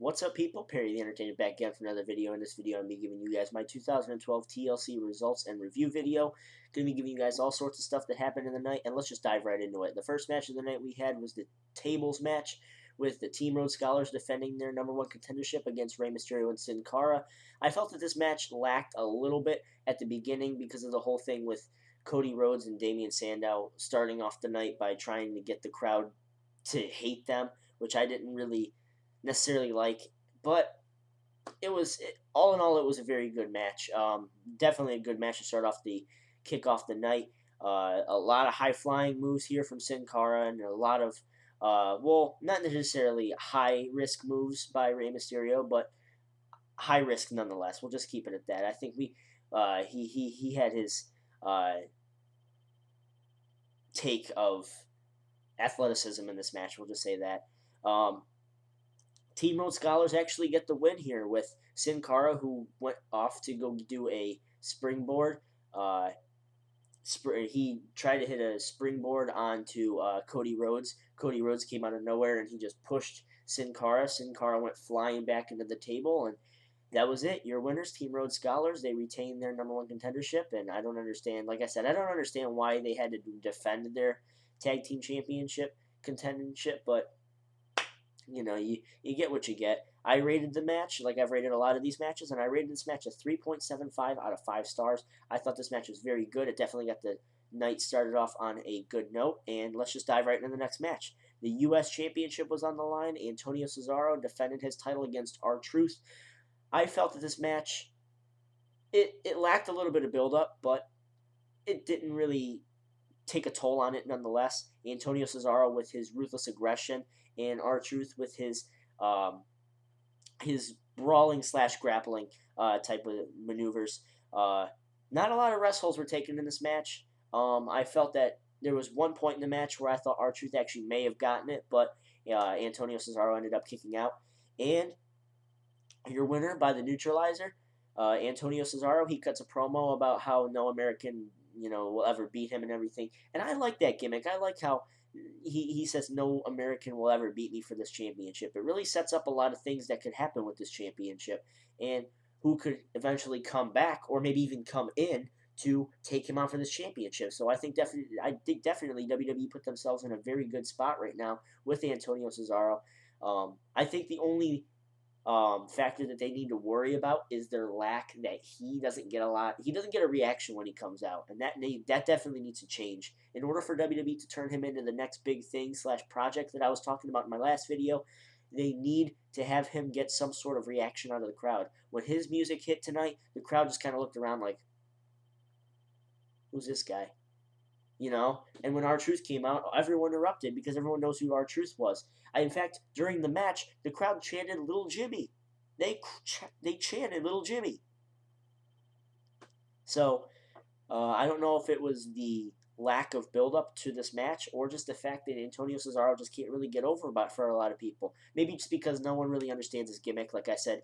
What's up, people? Perry the Entertainer back again for another video. In this video, I'm going to be giving you guys my 2012 TLC results and review video. Going to be giving you guys all sorts of stuff that happened in the night, and let's just dive right into it. The first match of the night we had was the tables match with the Team Road Scholars defending their #1 contendership against Rey Mysterio and Sin Cara. I felt that this match lacked a little bit at the beginning because of the whole thing with Cody Rhodes and Damian Sandow starting off the night by trying to get the crowd to hate them, which I didn't really necessarily like, but all in all, it was a very good match. Definitely a good match to start off the kick off the night. A lot of high flying moves here from Sin Cara, and a lot of well, not necessarily high risk moves by Rey Mysterio, but high risk nonetheless. We'll just keep it at that. I think he had his take of athleticism in this match. We'll just say that. Team Road Scholars actually get the win here with Sin Cara, who went off to go do a springboard. He tried to hit a springboard onto Cody Rhodes. Cody Rhodes came out of nowhere, and he just pushed Sin Cara. Sin Cara went flying back into the table, and that was it. Your winners, Team Road Scholars. They retained their #1 contendership, and I don't understand. Like I said, I don't understand why they had to defend their tag team championship contendership, but you know, you get what you get. I rated the match like I've rated a lot of these matches, and I rated this match a 3.75 out of 5 stars. I thought this match was very good. It definitely got the night started off on a good note, and let's just dive right into the next match. The U.S. Championship was on the line. Antonio Cesaro defended his title against R-Truth. I felt that this match, it lacked a little bit of build-up, but it didn't really take a toll on it nonetheless. Antonio Cesaro with his ruthless aggression, and R-Truth with his brawling / grappling type of maneuvers. Not a lot of rest holds were taken in this match. I felt that there was one point in the match where I thought R-Truth actually may have gotten it, but Antonio Cesaro ended up kicking out. And your winner by the neutralizer, Antonio Cesaro, he cuts a promo about how no American will ever beat him and everything. And I like that gimmick. I like how he says no American will ever beat me for this championship. It really sets up a lot of things that could happen with this championship, and who could eventually come back or maybe even come in to take him on for this championship. So I think definitely WWE put themselves in a very good spot right now with Antonio Cesaro. I think the only factor that they need to worry about is their lack that he doesn't get a reaction when he comes out, and that definitely needs to change in order for WWE to turn him into the next big thing / project that I was talking about in my last video. They need to have him get some sort of reaction out of the crowd. When his music hit tonight, the crowd just kind of looked around like, who's this guy? And when R-Truth came out, everyone erupted because everyone knows who R-Truth was. In fact, during the match, the crowd chanted "Little Jimmy." They chanted "Little Jimmy." So, I don't know if it was the lack of build-up to this match or just the fact that Antonio Cesaro just can't really get over for a lot of people. Maybe just because no one really understands his gimmick, like I said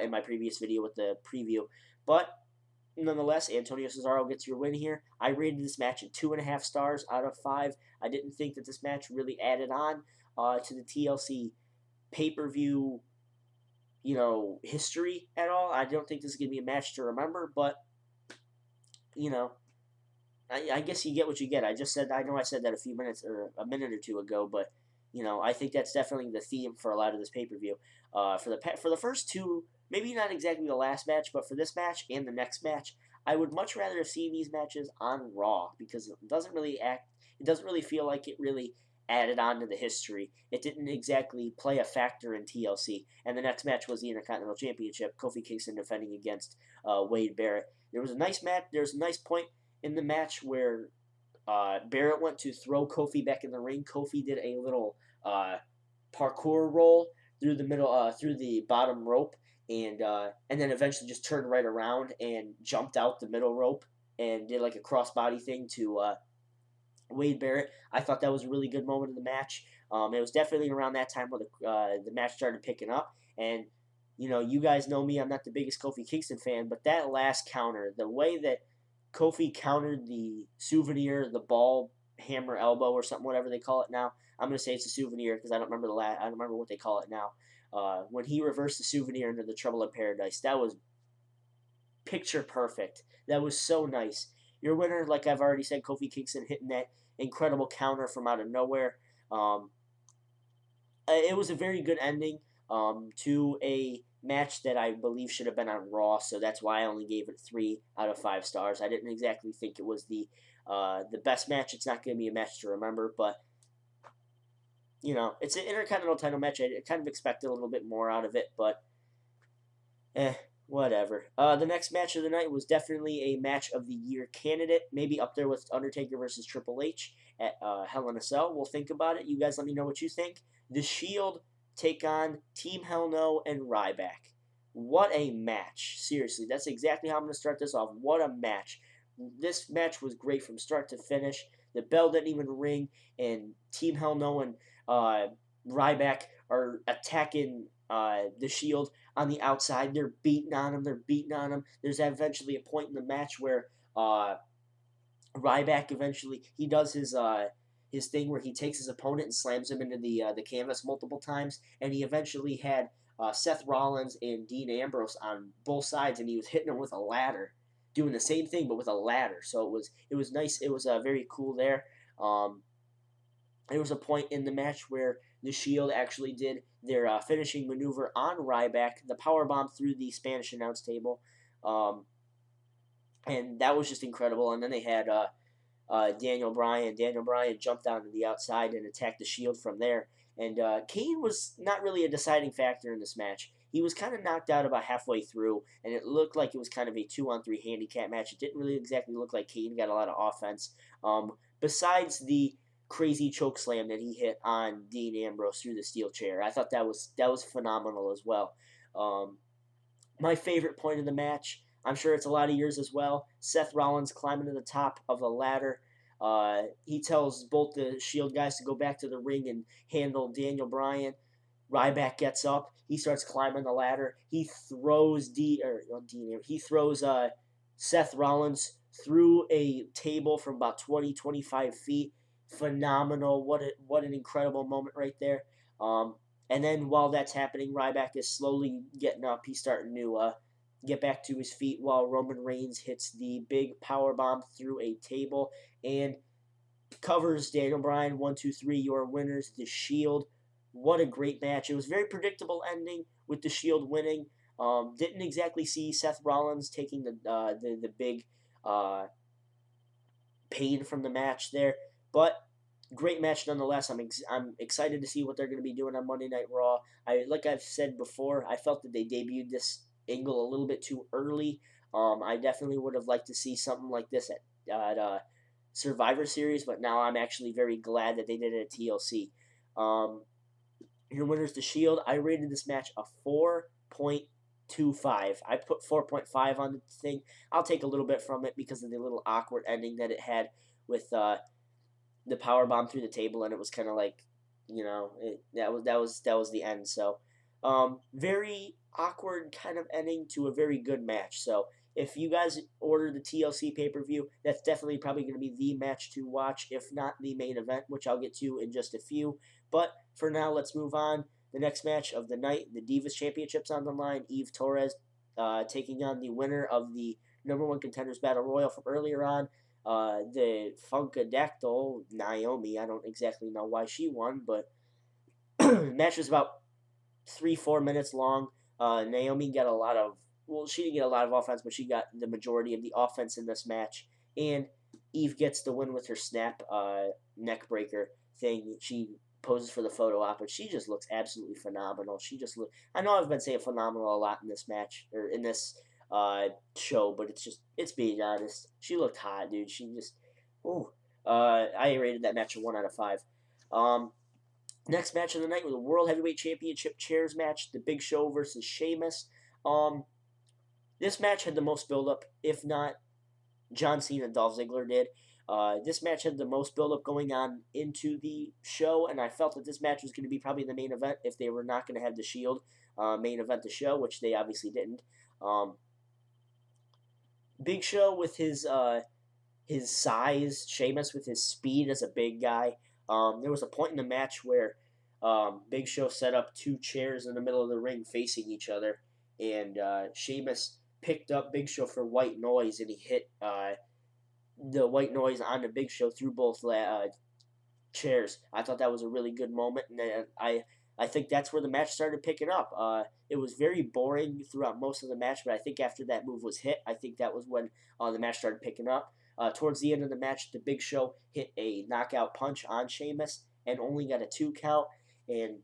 in my previous video with the preview. But nonetheless, Antonio Cesaro gets your win here. I rated this match at 2.5 stars out of 5. I didn't think that this match really added on to the TLC pay-per-view, history at all. I don't think this is going to be a match to remember, but, I guess you get what you get. I know I said that a minute or two ago, but, I think that's definitely the theme for a lot of this pay-per-view. For the first two, maybe not exactly the last match, but for this match and the next match, I would much rather have seen these matches on Raw because it doesn't really feel like it really added on to the history. It didn't exactly play a factor in TLC. And the next match was the Intercontinental Championship, Kofi Kingston defending against Wade Barrett. There was a nice match. There's a nice point in the match where Barrett went to throw Kofi back in the ring. Kofi did a little parkour roll through the middle, through the bottom rope, and then eventually just turned right around and jumped out the middle rope and did like a crossbody thing to Wade Barrett. I thought that was a really good moment in the match. It was definitely around that time where the match started picking up, and you guys know me, I'm not the biggest Kofi Kingston fan, but that last counter, the way that Kofi countered the souvenir, the ball hammer elbow or something, whatever they call it now. I'm gonna say it's a souvenir because I don't remember what they call it now. When he reversed the souvenir into the Trouble in Paradise, that was picture perfect. That was so nice. Your winner, like I've already said, Kofi Kingston hitting that incredible counter from out of nowhere. Um, it was a very good ending to a match that I believe should have been on Raw, so that's why I only gave it 3 out of 5 stars. I didn't exactly think it was the best match. It's not going to be a match to remember, but it's an Intercontinental title match. I kind of expected a little bit more out of it, but eh, whatever. The next match of the night was definitely a match of the year candidate, maybe up there with Undertaker versus Triple H at Hell in a Cell. We'll think about it. You guys let me know what you think. The Shield take on Team Hell No and Ryback. What a match. Seriously, that's exactly how I'm going to start this off. What a match. This match was great from start to finish. The bell didn't even ring, and Team Hell No and Ryback are attacking the Shield on the outside. They're beating on him. They're beating on him. There's eventually a point in the match where Ryback eventually he does his thing where he takes his opponent and slams him into the canvas multiple times, and he eventually had Seth Rollins and Dean Ambrose on both sides, and he was hitting them with a ladder, doing the same thing but with a ladder. So it was nice. It was very cool there. There was a point in the match where the Shield actually did their finishing maneuver on Ryback, the powerbomb through the Spanish announce table, and that was just incredible. And then they had Daniel Bryan. Daniel Bryan jumped onto the outside and attacked the Shield from there. And Kane was not really a deciding factor in this match. He was kind of knocked out about halfway through, and it looked like it was kind of a 2-on-3 handicap match. It didn't really exactly look like Kane got a lot of offense. Besides the crazy choke slam that he hit on Dean Ambrose through the steel chair, I thought that was phenomenal as well. My favorite point of the match, I'm sure it's a lot of yours as well. Seth Rollins climbing to the top of the ladder. He tells both the Shield guys to go back to the ring and handle Daniel Bryan. Ryback gets up. He starts climbing the ladder. He throws Seth Rollins through a table from about 20-25 feet. Phenomenal. What an incredible moment right there. And then while that's happening, Ryback is slowly getting up. He's starting to get back to his feet while Roman Reigns hits the big power bomb through a table and covers Daniel Bryan. 1, 2, 3, your winners, the Shield. What a great match. It was a very predictable ending with the Shield winning. Didn't exactly see Seth Rollins taking the big pain from the match there, but great match nonetheless. I'm excited to see what they're going to be doing on Monday Night Raw. Like I've said before, I felt that they debuted this angle a little bit too early. I definitely would have liked to see something like this at Survivor Series, but now I'm actually very glad that they did it at TLC. Your winner's the Shield. I rated this match a 4.25. I put 4.5 on the thing. I'll take a little bit from it because of the little awkward ending that it had with the power bomb through the table, and it was kind of like, that was the end. So, very awkward kind of ending to a very good match. So, if you guys order the TLC pay-per-view, that's definitely probably going to be the match to watch, if not the main event, which I'll get to in just a few. But for now, let's move on. The next match of the night, the Divas Championships on the line. Eve Torres taking on the winner of the number 1 Contenders Battle Royal from earlier on. The Funkadactyl, Naomi. I don't exactly know why she won, but the match was about 3-4 minutes long. Naomi got she didn't get a lot of offense, but she got the majority of the offense in this match. And Eve gets the win with her snap neck breaker thing. She poses for the photo op, but she just looks absolutely phenomenal. I know I've been saying phenomenal a lot in this match, or in this show, but it's being honest. She looked hot, dude. I rated that match a 1 out of 5. Next match of the night was a World Heavyweight Championship chairs match, The Big Show versus Sheamus. This match had the most build-up, if not John Cena and Dolph Ziggler did. This match had the most build-up going on into the show, and I felt that this match was going to be probably the main event if they were not going to have the Shield main event the show, which they obviously didn't. Big Show with his size, Sheamus with his speed as a big guy. There was a point in the match where Big Show set up two chairs in the middle of the ring facing each other, and Sheamus picked up Big Show for white noise, and he hit the white noise on the Big Show through both chairs. I thought that was a really good moment, and I think that's where the match started picking up. It was very boring throughout most of the match, but I think after that move was hit, I think that was when the match started picking up. Towards the end of the match, the Big Show hit a knockout punch on Sheamus and only got a 2 count, and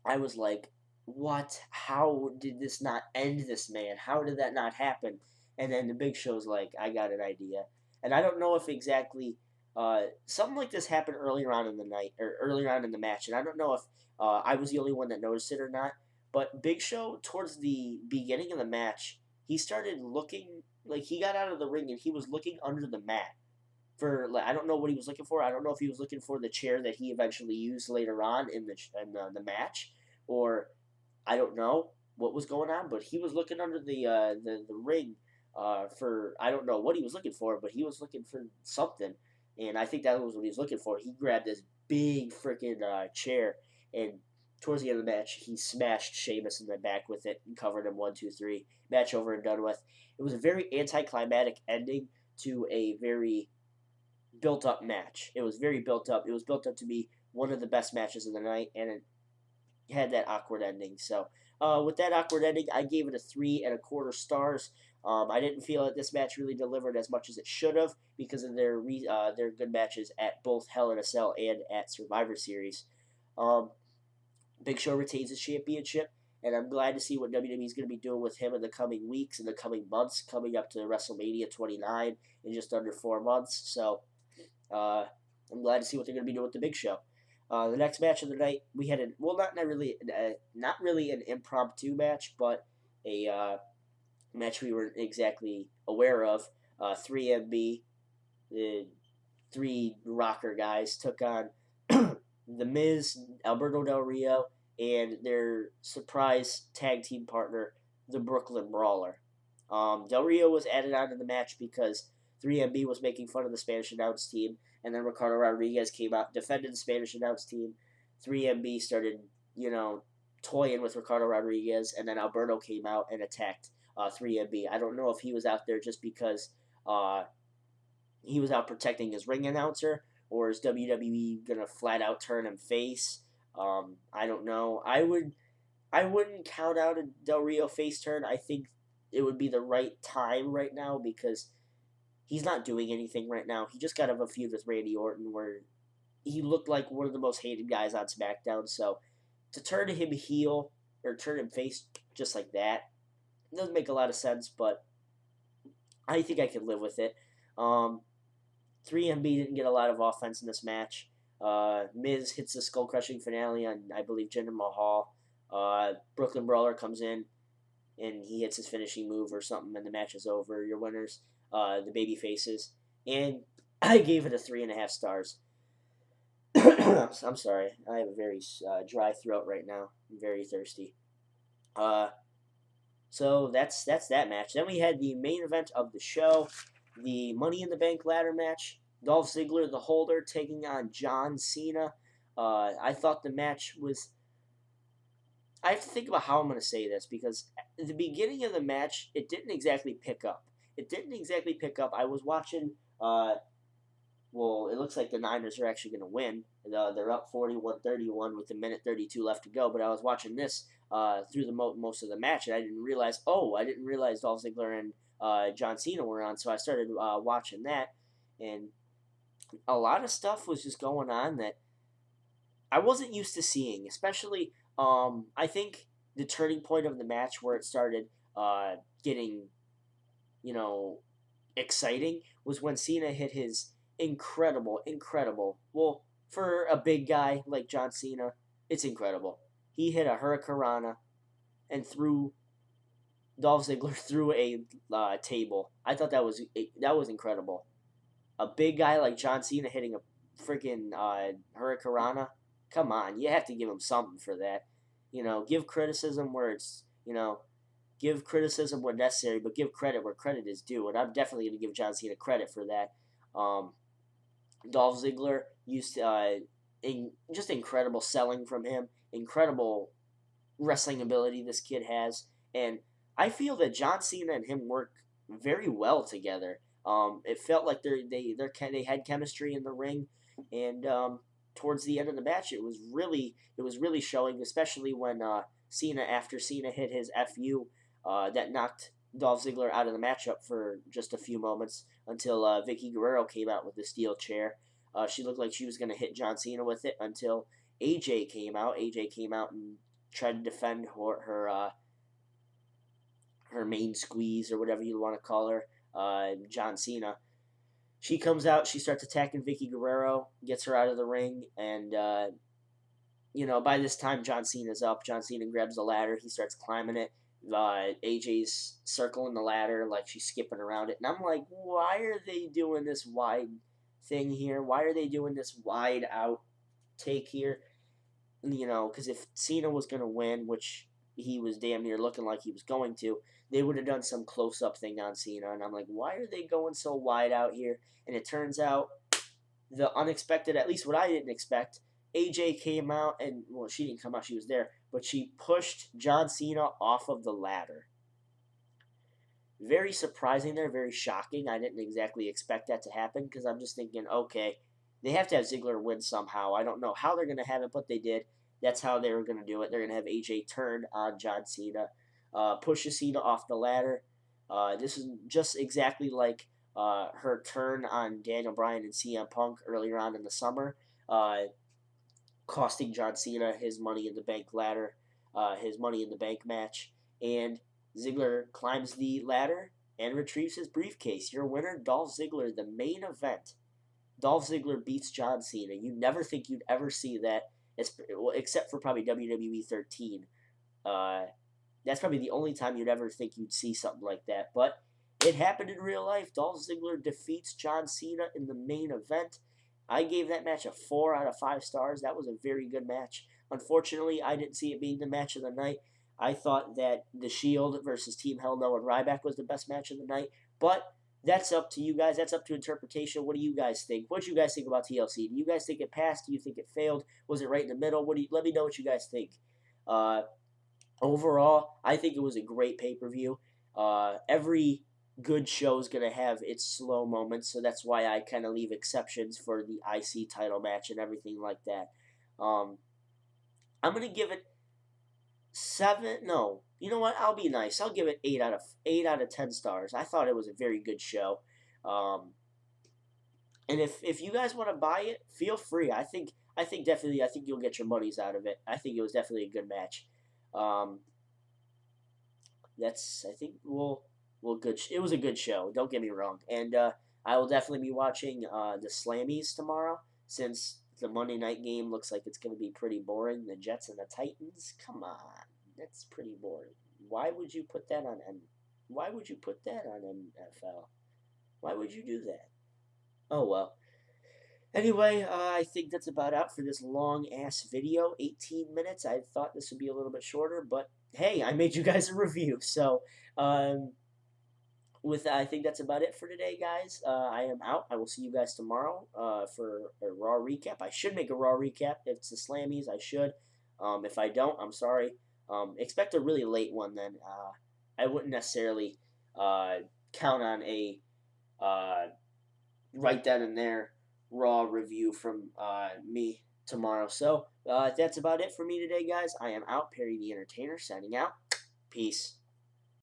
I was like, what? How did this not end this man? How did that not happen? And then the Big Show's like, I got an idea. And I don't know if exactly something like this happened earlier on in the night or earlier on in the match, and I don't know if I was the only one that noticed it or not. But Big Show, towards the beginning of the match, he started looking like he got out of the ring and he was looking under the mat for like I don't know what he was looking for. I don't know if he was looking for the chair that he eventually used later on in the match, or I don't know what was going on. But he was looking under the ring for I don't know what he was looking for, but he was looking for something, and I think that was what he was looking for. He grabbed this big freaking chair, and towards the end of the match, he smashed Sheamus in the back with it and covered him 1, 2, 3. Match over and done with. It was a very anticlimactic ending to a very built up match. It was very built up. It was built up to be one of the best matches of the night, and it had that awkward ending. So, with that awkward ending, I gave it a 3.25 stars. I didn't feel that this match really delivered as much as it should have because of their good matches at both Hell in a Cell and at Survivor Series. Um, Big Show retains his championship, and I'm glad to see what WWE is going to be doing with him in the coming weeks, in the coming months, coming up to WrestleMania 29 in just under 4 months. So, I'm glad to see what they're going to be doing with the Big Show. The next match of the night, we had not really an impromptu match, but a match we weren't exactly aware of. 3MB, the 3 rocker guys, took on The Miz, Alberto Del Rio, and their surprise tag team partner, the Brooklyn Brawler. Del Rio was added onto the match because 3MB was making fun of the Spanish announce team, and then Ricardo Rodriguez came out, defended the Spanish announce team. 3MB started, toying with Ricardo Rodriguez, and then Alberto came out and attacked 3MB. I don't know if he was out there just because he was out protecting his ring announcer, or is WWE gonna flat out turn him face? I don't know. I wouldn't count out a Del Rio face turn. I think it would be the right time right now because he's not doing anything right now. He just got out of a feud with Randy Orton where he looked like one of the most hated guys on SmackDown. So to turn him heel or turn him face just like that doesn't make a lot of sense, but I think I can live with it. 3MB didn't get a lot of offense in this match. Miz hits the skull crushing finale on, I believe, Jinder Mahal. Brooklyn Brawler comes in and he hits his finishing move or something, and the match is over. Your winners, the baby faces, and I gave it a 3.5 stars. I'm sorry, I have a very dry throat right now. I'm very thirsty. So that's that match. Then we had the main event of the show, the Money in the Bank ladder match. Dolph Ziggler, the holder, taking on John Cena. I thought the match was. I have to think about how I'm going to say this because at the beginning of the match, it didn't exactly pick up. I was watching. Well, it looks like the Niners are actually going to win. They're up 41-31 with a minute 32 left to go. But I was watching this through the most of the match, and I didn't realize Dolph Ziggler and John Cena were on. So I started watching that, and a lot of stuff was just going on that I wasn't used to seeing, especially. I think the turning point of the match where it started getting, exciting was when Cena hit his incredible. Well, for a big guy like John Cena, it's incredible. He hit a Hurricanrana and threw Dolph Ziggler through a table. I thought that was incredible. A big guy like John Cena hitting a freaking Hurricanrana. Come on, you have to give him something for that. Give criticism where it's, give criticism when necessary, but give credit where credit is due. And I'm definitely going to give John Cena credit for that. Dolph Ziggler used to, just incredible selling from him, incredible wrestling ability this kid has, and I feel that John Cena and him work very well together. It felt like they had chemistry in the ring, and towards the end of the match, it was really showing, especially when after Cena hit his FU, that knocked Dolph Ziggler out of the matchup for just a few moments until Vicky Guerrero came out with the steel chair. She looked like she was going to hit John Cena with it until AJ came out. AJ came out and tried to defend her main squeeze or whatever you want to call her, John Cena. She comes out, she starts attacking Vicky Guerrero, gets her out of the ring, and by this time John Cena's up. John Cena grabs the ladder, he starts climbing it. AJ's circling the ladder like she's skipping around it, and I'm like, why are they doing this wide thing here? Why are they doing this wide out take here? Because if Cena was going to win, which he was damn near looking like he was going to, they would have done some close-up thing on Cena. And I'm like, why are they going so wide out here? And it turns out the unexpected, at least what I didn't expect, AJ came out, and, well, she didn't come out, she was there, but she pushed John Cena off of the ladder. Very surprising there, very shocking. I didn't exactly expect that to happen, because I'm just thinking, okay, they have to have Ziggler win somehow. I don't know how they're going to have it, but they did. That's how they were going to do it. They're going to have AJ turn on John Cena, pushes Cena off the ladder. This is just exactly like her turn on Daniel Bryan and CM Punk earlier on in the summer, costing John Cena his Money in the Bank ladder, his Money in the Bank match. And Ziggler climbs the ladder and retrieves his briefcase. Your winner, Dolph Ziggler, the main event. Dolph Ziggler beats John Cena. You never think you'd ever see that, except for probably WWE 13. That's probably the only time you'd ever think you'd see something like that. But it happened in real life. Dolph Ziggler defeats John Cena in the main event. I gave that match a 4 out of 5 stars. That was a very good match. Unfortunately, I didn't see it being the match of the night. I thought that The Shield versus Team Hell No and Ryback was the best match of the night. But that's up to you guys. That's up to interpretation. What do you guys think? What do you guys think about TLC? Do you guys think it passed? Do you think it failed? Was it right in the middle? Let me know what you guys think. Overall, I think it was a great pay-per-view. Every good show is going to have its slow moments, so that's why I kind of leave exceptions for the IC title match and everything like that. I'm going to give it 7. No, you know what? I'll be nice. I'll give it 8 out of 10 stars. I thought it was a very good show. And if you guys want to buy it, feel free. I think you'll get your monies out of it. I think it was definitely a good match. It was a good show. Don't get me wrong. And I will definitely be watching the Slammies tomorrow, since the Monday night game looks like it's going to be pretty boring. The Jets and the Titans. Come on, that's pretty boring. Why would you put that on NFL? Why would you do that? Oh well. Anyway, I think that's about it for this long-ass video, 18 minutes. I thought this would be a little bit shorter, but hey, I made you guys a review. So, I think that's about it for today, guys. I am out. I will see you guys tomorrow for a Raw recap. I should make a Raw recap. If it's the Slammies, I should. If I don't, I'm sorry. Expect a really late one then. I wouldn't necessarily count on a right then and there Raw review from me tomorrow. So that's about it for me today, guys. I am out. Perry the Entertainer signing out. Peace.